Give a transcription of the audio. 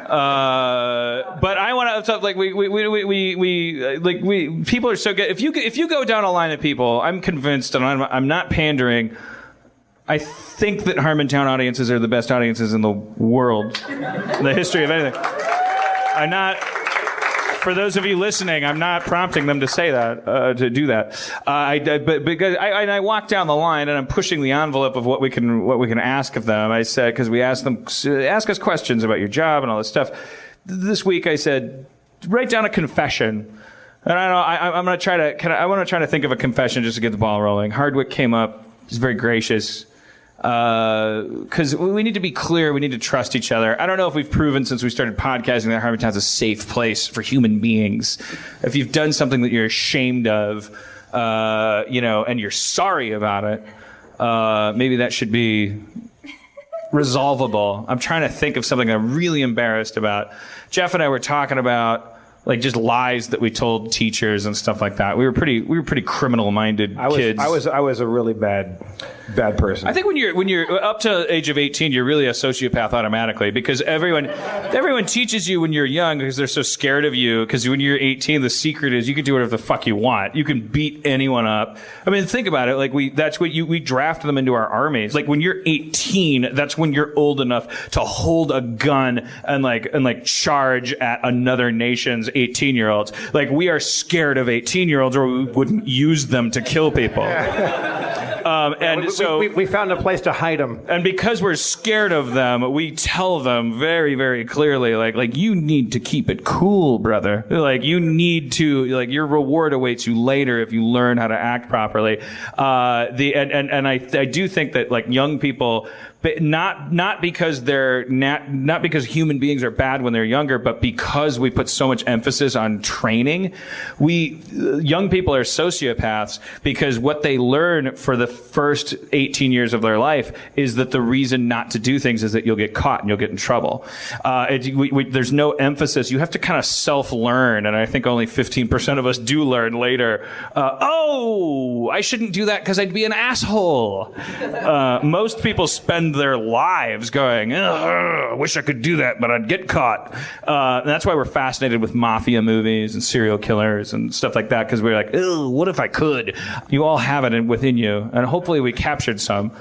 But I want to like we people are so good. If you go down a line of people, I'm convinced, and I'm not pandering. I think that Harmontown audiences are the best audiences in the world, in the history of anything. I'm not. For those of you listening, I'm not prompting them to say that, to do that. But because I walk down the line and I'm pushing the envelope of what we can ask of them. I said, because we asked them, ask us questions about your job and all this stuff. This week I said, write down a confession. And I'm going to try to, I want to try to think of a confession just to get the ball rolling. Hardwick came up. He's very gracious. Because we need to be clear, we need to trust each other. I don't know if we've proven since we started podcasting that Harmontown's a safe place for human beings. If you've done something that you're ashamed of, and you're sorry about it, maybe that should be resolvable. I'm trying to think of something I'm really embarrassed about. Jeff and I were talking about like just lies that we told teachers and stuff like that. We were pretty criminal-minded kids. I was a really bad person. I think when you're up to the age of 18, you're really a sociopath automatically, because everyone teaches you when you're young because they're so scared of you. Because when you're 18, the secret is you can do whatever the fuck you want. You can beat anyone up. I mean, think about it. Like we draft them into our armies. Like when you're 18, that's when you're old enough to hold a gun and charge at another nation's 18-year-olds. Like we are scared of 18-year-olds, or we wouldn't use them to kill people. We found a place to hide them. And because we're scared of them, we tell them very, very clearly, like you need to keep it cool, brother. Like you need to, like your reward awaits you later if you learn how to act properly. I do think that like young people, but not because not because human beings are bad when they're younger, but because we put so much emphasis on training. Young people are sociopaths because what they learn for the first 18 years of their life is that the reason not to do things is that you'll get caught and you'll get in trouble. There's no emphasis. You have to kind of self-learn, and I think only 15% of us do learn later. I shouldn't do that because I'd be an asshole. Most people spend their lives going, I wish I could do that, but I'd get caught. And that's why we're fascinated with mafia movies and serial killers and stuff like that, because we're like, what if I could? You all have it within you, and hopefully we captured some.